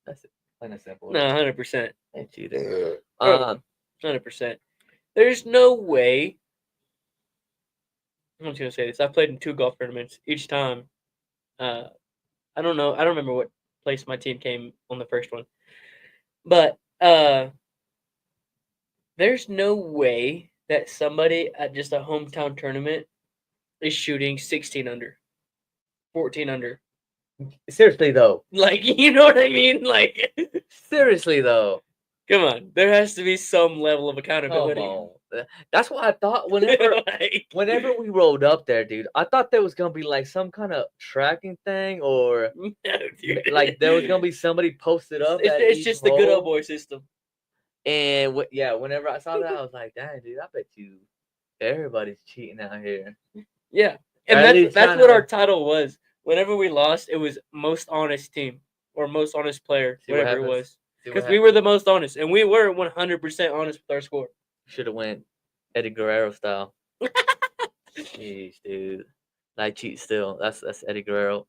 That's it. Plain and simple. No, 100%. They cheated. 100%. There's no way. I'm just gonna say this. I played in 2 golf tournaments. Each time, I don't know. I don't remember what place my team came on the first one, but there's no way that somebody at just a hometown tournament is shooting 16 under, 14 under. Seriously though. Like, you know what I mean? Like, seriously though. Come on, there has to be some level of accountability. Come on. That's what I thought whenever whenever we rolled up there, dude. I thought there was gonna be like some kind of tracking thing, or no, dude. like there was gonna be somebody posted up. It's just the good old boy system. And whenever I saw that, I was like, "Dang, dude, I bet you everybody's cheating out here." Yeah, and that's what our title was. Whenever we lost, it was most honest team or most honest player, whatever it was. Because we were the most honest, and we were 100% honest with our score. Should have went Eddie Guerrero style. Jeez, dude. I cheat still. That's Eddie Guerrero.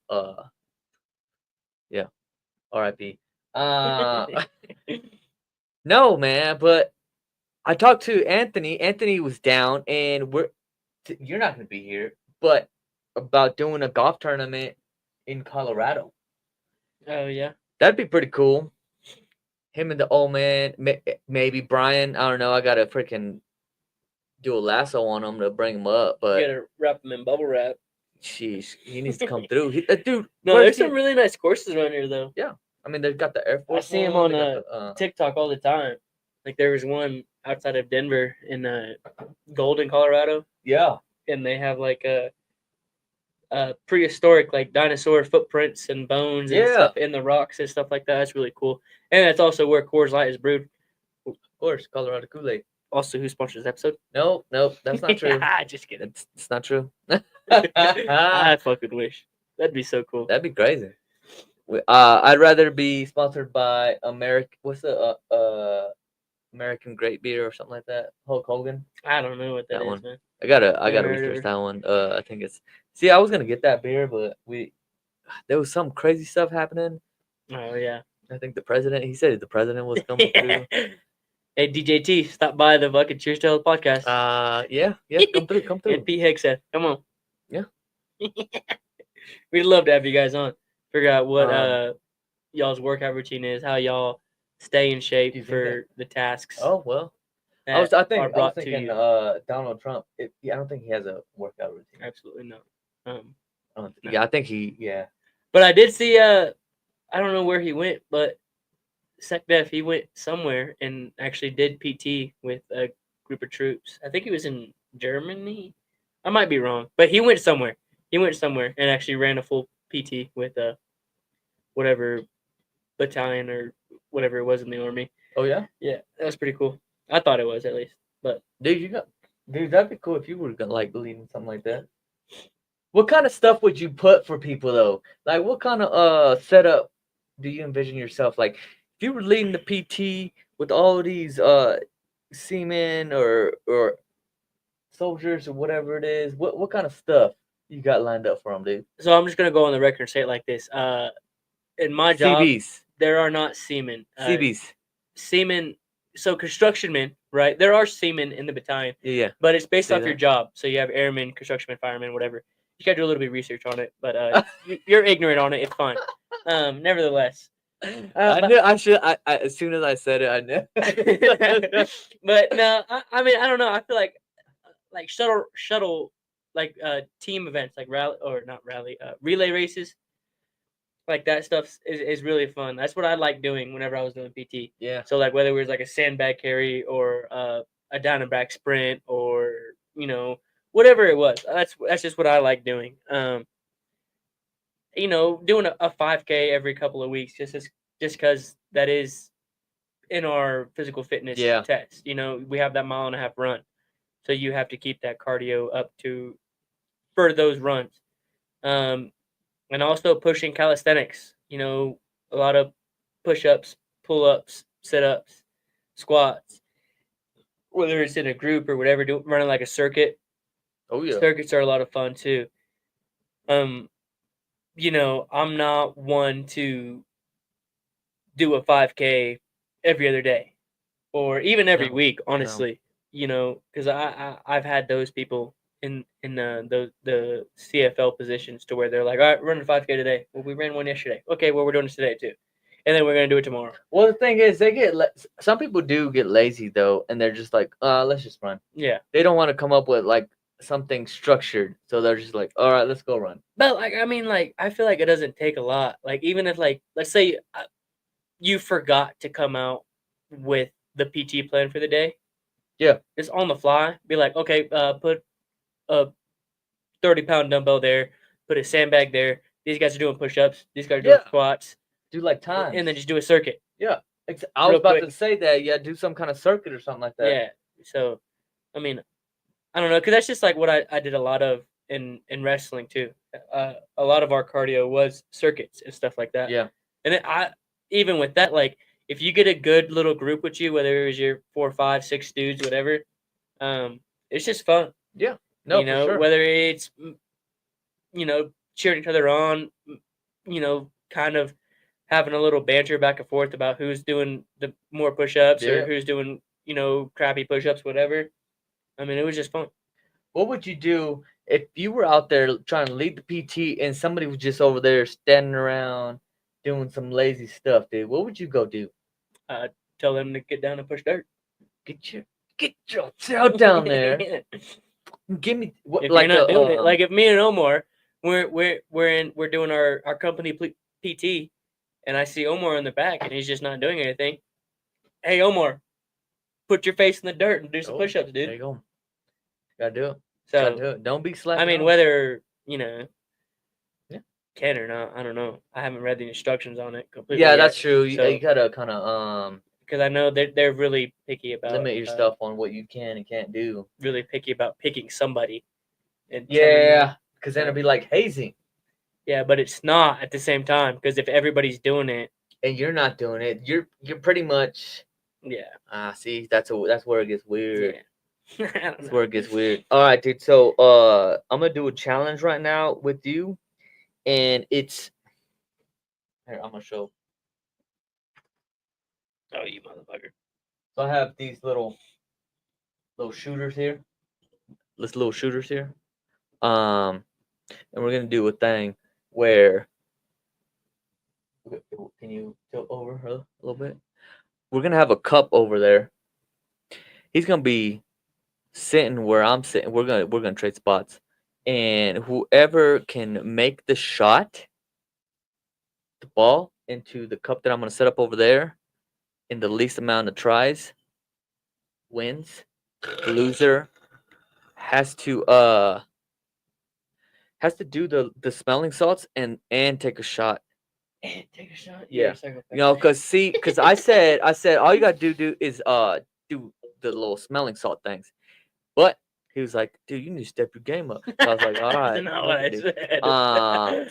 Yeah. R.I.P. No, man, but I talked to Anthony. Anthony was down, and you're not gonna be here, but about doing a golf tournament in Colorado. Oh yeah, that'd be pretty cool. Him and the old man, maybe Brian. I don't know. I gotta freaking do a lasso on him to bring him up, but you gotta wrap him in bubble wrap. Jeez, he needs to come through. Dude, no, there's some really nice courses around here, though. Yeah, I mean they've got the Air Force. I see him on TikTok all the time. Like there was one outside of Denver in Golden, Colorado. Yeah, and they have like a prehistoric like dinosaur footprints and bones and stuff in the rocks and stuff like that. That's really cool. And that's also where Coors Light is brewed. Of course, Colorado Kool-Aid. Also, who sponsors this episode? Nope, that's not true. Just kidding. It's not true. I fucking wish. That'd be so cool. That'd be crazy. I'd rather be sponsored by what's the American Great Beer or something like that? Hulk Hogan. I don't know what that is, one. Man. I gotta research that one. I think it's. See, I was gonna get that beer, but we there was some crazy stuff happening. Oh yeah. I think the president. He said the president was coming through. Hey DJT, stop by the fucking Cheers to Health podcast. Yeah, come through, come through. And Pete Hickseth, come on. Yeah. We'd love to have you guys on. Figure out what y'all's workout routine is, how y'all stay in shape for the tasks. Oh well. I was thinking Donald Trump. I don't think he has a workout routine. Absolutely not. No. Yeah, I think he. Yeah. But I did see. I don't know where he went, but SecDef, he went somewhere and actually did PT with a group of troops. I think he was in Germany. I might be wrong, but he went somewhere. He went somewhere and actually ran a full PT with whatever battalion or whatever it was in the army. Oh yeah. Yeah, that was pretty cool. I thought it was, at least. But dude, that'd be cool if you were like leading something like that. What kind of stuff would you put for people though? Like, what kind of setup do you envision yourself? Like, if you were leading the PT with all these seamen or soldiers or whatever it is, what kind of stuff you got lined up for them, dude? So I'm just gonna go on the record and say it like this. In my job, CBs. There are not seamen. CBs. Seamen. So construction men, right? There are seamen in the battalion. Yeah. But it's based off your job. So you have airmen, construction men, firemen, whatever. You gotta do a little bit of research on it, but you're ignorant on it. It's fine. Nevertheless, I knew I should. I as soon as I said it, I knew. But no, I mean, I don't know. I feel like shuttle, like team events, like relay races. Like that stuff is really fun. That's what I like doing whenever I was doing PT. Yeah. So like whether it was like a sandbag carry or a down and back sprint or whatever it was. That's just what I like doing. Doing a 5K every couple of weeks just because that is in our physical fitness test. We have that 1.5 mile run, so you have to keep that cardio up for those runs. And also pushing calisthenics, a lot of push-ups, pull-ups, sit-ups, squats, whether it's in a group or whatever, running like a circuit. Oh, yeah. Circuits are a lot of fun, too. I'm not one to do a 5K every other day or even every week, honestly, because I've had those people in the CFL positions to where they're like, all right, we're running 5K today. Well, we ran one yesterday. Okay, well, we're doing this today too, and then we're gonna do it tomorrow. Well, the thing is, some people do get lazy though, and they're just like, let's just run. Yeah, they don't want to come up with like something structured, so they're just like, all right, let's go run. But I feel like it doesn't take a lot. Like even if let's say you forgot to come out with the PT plan for the day. Yeah, just on the fly, be like, okay, put a 30-pound dumbbell there, put a sandbag there. These guys are doing push-ups. These guys are doing squats. Do like time, and then just do a circuit. Yeah, I was about to say that. Yeah, do some kind of circuit or something like that. Yeah. So, I don't know, because that's just like what I did a lot of in wrestling too. A lot of our cardio was circuits and stuff like that. Yeah. And even with that, like if you get a good little group with you, whether it was your 4, 5, 6 dudes, whatever, it's just fun. Yeah. No, for sure. Whether it's cheering each other on, kind of having a little banter back and forth about who's doing the more push-ups or who's doing crappy push-ups, whatever. It was just fun. What would you do if you were out there trying to lead the PT and somebody was just over there standing around doing some lazy stuff, dude? What would you go do? Tell them to get down and push dirt. Get yourself down there. Give me what? If like you're not doing it, like if me and Omar, we're doing our company PT, and I see Omar in the back and he's just not doing anything. Hey Omar, put your face in the dirt and do some push-ups, dude. There you go. Gotta do it. So gotta do it. Don't be slacking. Whether can or not, I don't know. I haven't read the instructions on it completely. Yeah, that's true. You gotta kind of because I know they're really picky about limit your stuff on what you can and can't do. Really picky about picking somebody. And because then it'll be like hazing. Yeah, but it's not at the same time, because if everybody's doing it and you're not doing it, you're pretty much see, that's where it gets weird. Yeah. That's where it gets weird. All right, dude. So I'm gonna do a challenge right now with you, and it's Here, I'm gonna show. Oh, you motherfucker. So I have these little shooters here. This little shooters here. And we're gonna do a thing where can you tilt over a little bit? We're gonna have a cup over there. He's gonna be sitting where I'm sitting. We're gonna trade spots, and whoever can make the shot, the ball into the cup that I'm gonna set up over there, in the least amount of tries, wins. The loser has to do the smelling salts and take a shot. And take a shot. Yeah, because I said all you gotta do is do the little smelling salt things, but he was like, dude, you need to step your game up. So I was like, all right. That's not what I dude. said.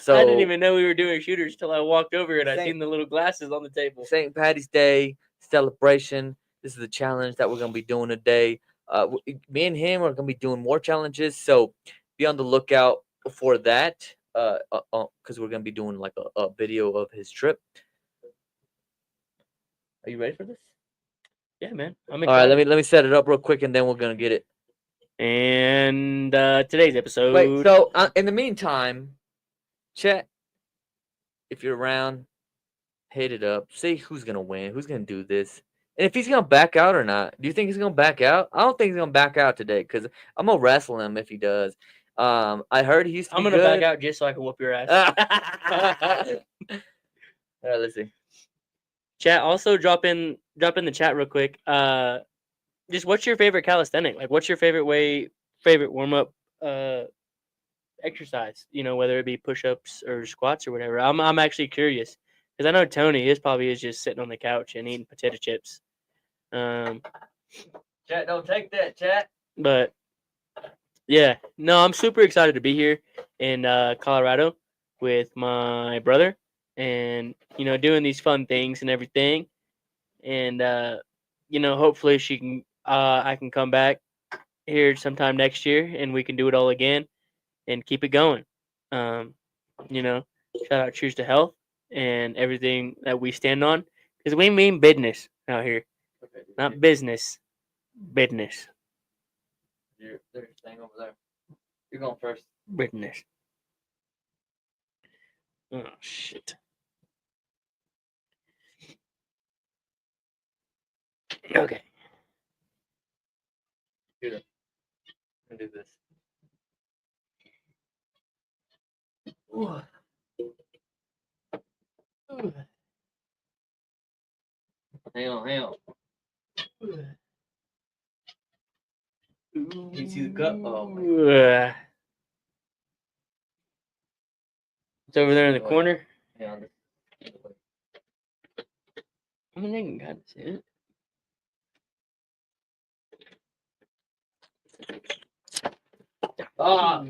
So I didn't even know we were doing shooters till I walked over and I Same- seen the little glasses on the table. St. Patty's Day celebration. This is the challenge that we're gonna be doing today. Me and him are gonna be doing more challenges, so be on the lookout for that. Because we're gonna be doing like a video of his trip. Are you ready for this? Yeah, man. I'm All right, excited. let me set it up real quick, and then we're gonna get it. And today's episode. Wait, so in the meantime, chat, if you're around, hit it up. See who's gonna win, who's gonna do this, and if he's gonna back out or not. Do you think he's gonna back out? I don't think he's gonna back out today because I'm gonna wrestle him if he does. I heard he used to I'm be gonna back good. out just so I can whoop your ass. All right, let's see. Chat, also drop in the chat real quick. Just what's your favorite calisthenic? Like, what's your favorite warm up exercise? You know, whether it be push ups or squats or whatever. I'm actually curious because I know Tony, his probably is just sitting on the couch and eating potato chips. Chat, don't take that, chat. But yeah, no, I'm super excited to be here in Colorado with my brother, and you know, doing these fun things and everything. And you know, hopefully I can come back here sometime next year and we can do it all again and keep it going. You know, shout out Cheers to Health and everything that we stand on because we mean business out here, not business, business, There's a thing over there. You're going first. business. Oh shit. Okay. Do this. Ooh. Hang on. Can you see the cup? Oh, my God. It's over there in the corner. Yeah. I mean, they can kind of see it. Ah!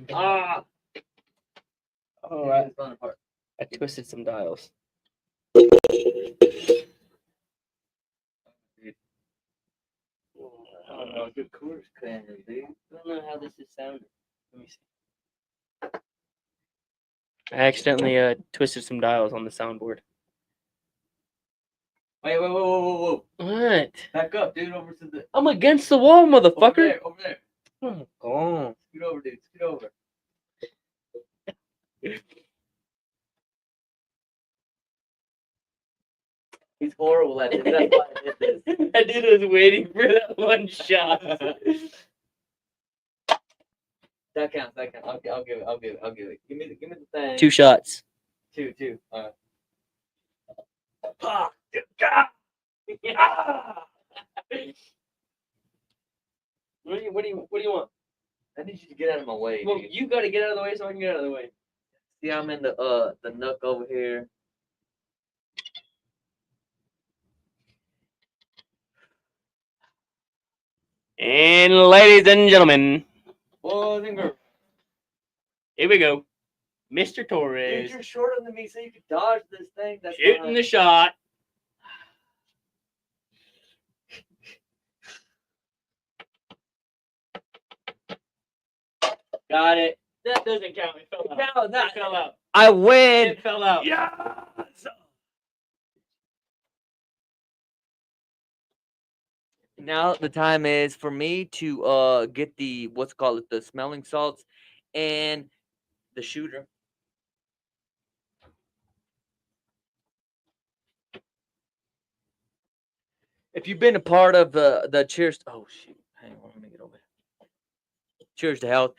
All right. I twisted some dials. Oh, good chorus clan, dude. I don't know how this is sounding. Let me see. I accidentally twisted some dials on the soundboard. Wait. Whoa. What? Back up, dude. Over to the. I'm against the wall, motherfucker. Over there. Oh, God. Scoot over, dude. Scoot over. He's horrible at it. That's why I did this. That dude was waiting for that one shot. That counts. I'll give it. Give me the thing. 2 shots. Two. What do you want? I need you to get out of my way. Well, dude. you got to get out of the way so I can get out of the way. See, I'm in the nook over here. And ladies and gentlemen, Boys and girls. here we go. Mr. Dude, Torres you're shorter than me, so you can dodge this thing. That's shooting the shot. Got it. That doesn't count. It fell out. It fell out. I win. It fell out. Yes. Now the time is for me to get the what's called it, the smelling salts and the shooter. If you've been a part of the cheers, oh shoot, hang on, let me get over here. Cheers to health.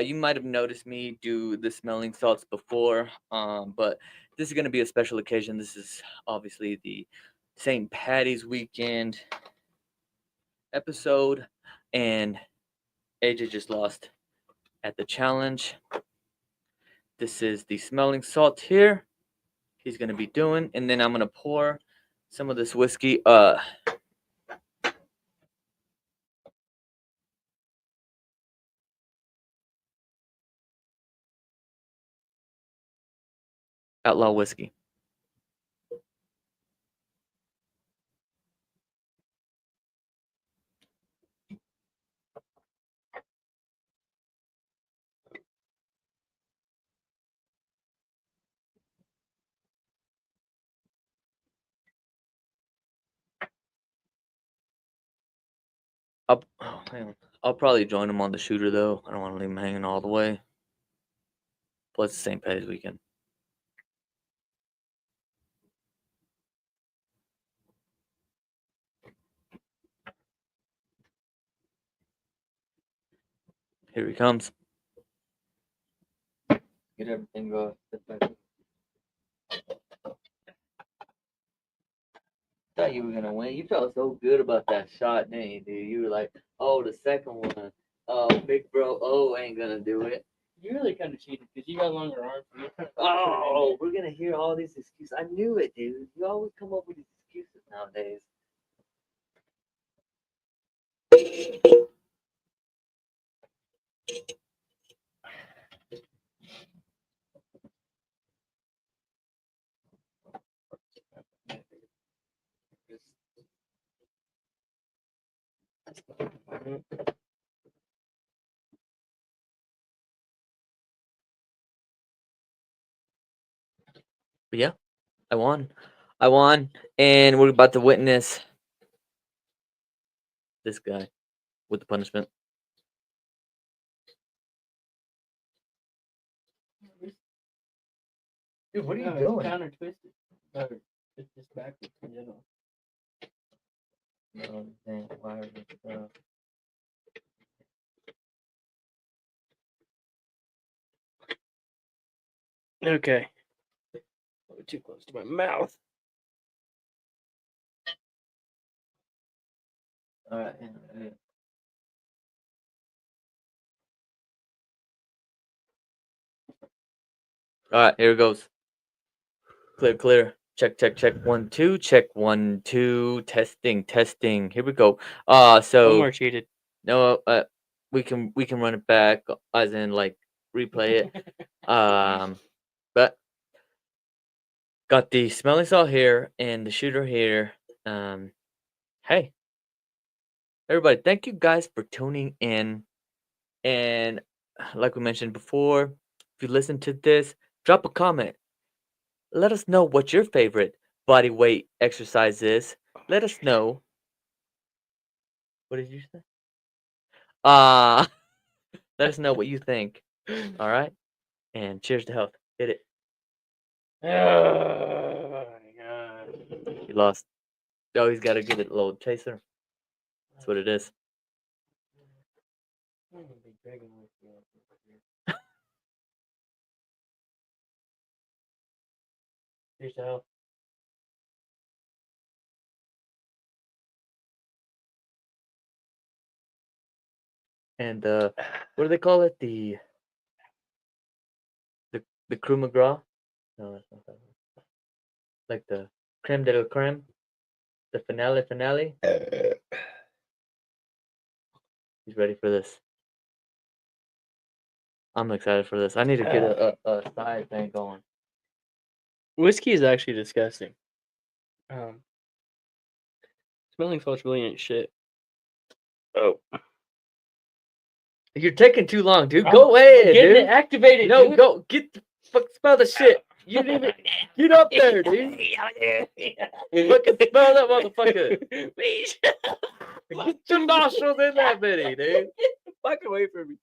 You might have noticed me do the smelling salts before, but this is gonna be a special occasion. This is obviously the St. Patty's weekend episode, and AJ just lost at the challenge. This is the smelling salt here. He's gonna be doing, and then I'm gonna pour some of this whiskey. Outlaw whiskey. Hang on. I'll probably join him on the shooter though. I don't want to leave him hanging all the way. Plus, it's St. Patty's weekend. Here he comes. Get everything going. Thought you were gonna win. You felt so good about that shot, didn't you, dude? You were like, "Oh, the second one. Oh, big bro. Oh, ain't gonna do it." You really kind of cheated because you got longer arms. And you're trying to Oh, we're gonna hear all these excuses. I knew it, dude. You always come up with these excuses nowadays. But yeah, I won. I won, and we're about to witness this guy with the punishment. Dude, what are you No, doing? it's counter twisted. Or it's just backwards in general. No, dang, why are you, Okay. Too close to my mouth. all right. All right, here it goes. Clear, clear. Check, check, check. 1, 2. Check 1, 2. Testing, testing. Here we go. So Omar cheated. no, we can run it back, as in like replay it. But got the smelling salt here and the shooter here. Hey, everybody, thank you guys for tuning in. And like we mentioned before, if you listen to this, drop a comment. Let us know what your favorite body weight exercise is. Let us know. What did you say? Let us know what you think. All right, and cheers to health. Hit it. Oh my god. He lost. Oh, he's got to get it, little chaser. That's what it is. Cheers to health. And what do they call it? The Crew McGraw? No, that's not that one. Like the creme de la creme, the finale. He's ready for this. I'm excited for this. I need to get a side thing going. Whiskey is actually disgusting. Smelling salts really ain't shit. Oh. You're taking too long, dude. Go ahead, Getting dude. it activated. No, dude. go get the fuck. Smell the shit. You didn't even get up there, dude. Fucking smell that motherfucker. Get your nostrils in that bitty, dude. Fuck away from me.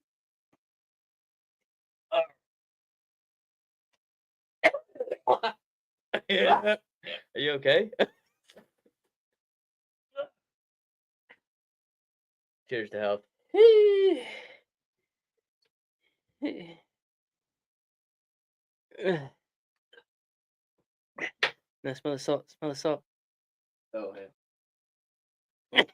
Are you okay? Cheers to health. Now smell the salt. Smell the salt. Oh, yeah.